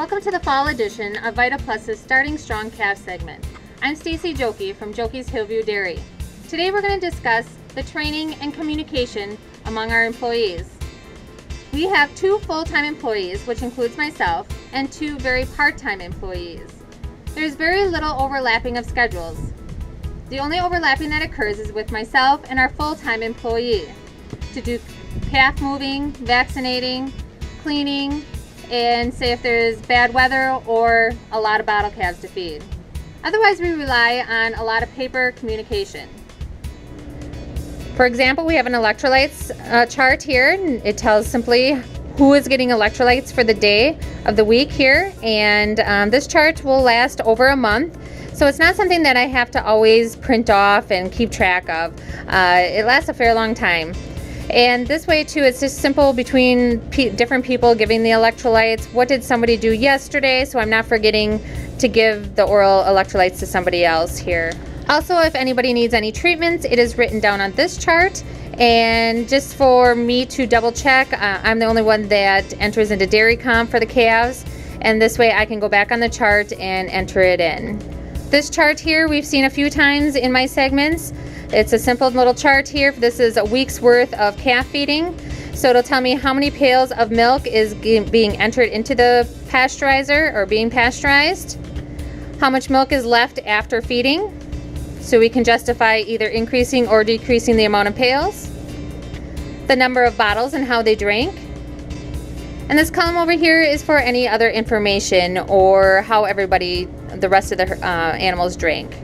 Welcome to the fall edition of Vita Plus's Starting Strong Calf segment. I'm Stacy Jokey from Jokey's Hillview Dairy. Today we're going to discuss the training and communication among our employees. We have 2 full-time employees, which includes myself, and 2 very part-time employees. There's very little overlapping of schedules. The only overlapping that occurs is with myself and our full-time employee to do calf moving, vaccinating, cleaning, and say if there's bad weather or a lot of bottle calves to feed. Otherwise, we rely on a lot of paper communication. For example, we have an electrolytes chart here. It tells simply who is getting electrolytes for the day of the week here, and this chart will last over a month. So it's not something that I have to always print off and keep track of. It lasts a fair long time. And this way too, it's just simple between different people giving the electrolytes. What did somebody do yesterday? So I'm not forgetting to give the oral electrolytes to somebody else here. Also, if anybody needs any treatments, it is written down on this chart. And just for me to double check, I'm the only one that enters into dairy comp for the calves. And this way I can go back on the chart and enter it in. This chart here we've seen a few times in my segments. It's a simple little chart here. This is a week's worth of calf feeding. So it'll tell me how many pails of milk is being entered into the pasteurizer or being pasteurized, how much milk is left after feeding, so we can justify either increasing or decreasing the amount of pails, the number of bottles and how they drank. And this column over here is for any other information or how the rest of the animals drank.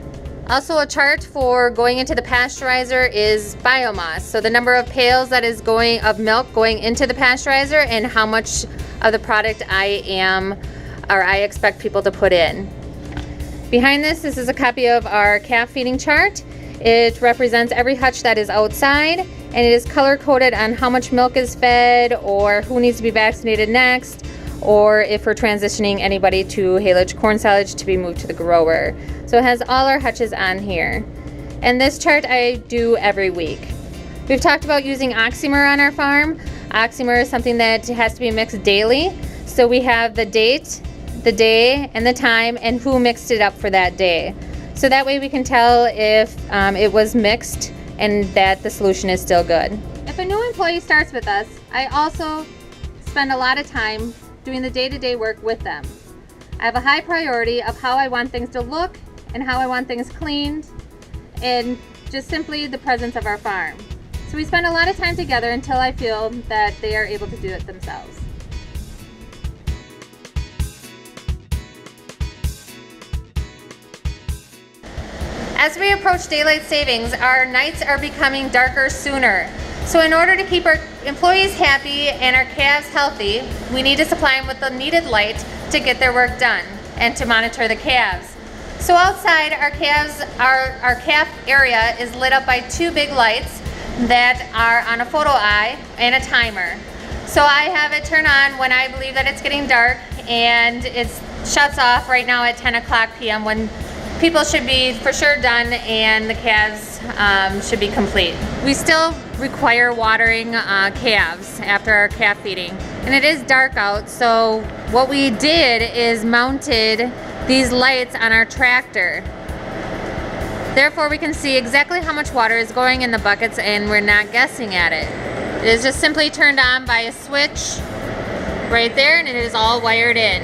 Also, a chart for going into the pasteurizer is biomass. So the number of pails that is of milk going into the pasteurizer and how much of the product I expect people to put in. Behind this is a copy of our calf feeding chart. It represents every hutch that is outside, and it is color coded on how much milk is fed or who needs to be vaccinated next, or if we're transitioning anybody to haylage corn silage to be moved to the grower. So it has all our hutches on here. And this chart I do every week. We've talked about using oxymer on our farm. Oxymer is something that has to be mixed daily. So we have the date, the day, and the time, and who mixed it up for that day. So that way we can tell if it was mixed and that the solution is still good. If a new employee starts with us, I also spend a lot of time doing the day-to-day work with them. I have a high priority of how I want things to look and how I want things cleaned, and just simply the presence of our farm. So we spend a lot of time together until I feel that they are able to do it themselves. As we approach daylight savings, our nights are becoming darker sooner. So in order to keep our employees happy and our calves healthy, we need to supply them with the needed light to get their work done and to monitor the calves. So outside, our calf area is lit up by 2 big lights that are on a photo eye and a timer. So I have it turn on when I believe that it's getting dark, and it shuts off right now at 10 o'clock p.m. when people should be for sure done and the calves should be complete. We still require watering calves after our calf feeding, and it is dark out, so what we did is mounted these lights on our tractor. Therefore we can see exactly how much water is going in the buckets and we're not guessing at it. It is just simply turned on by a switch right there, and it is all wired in.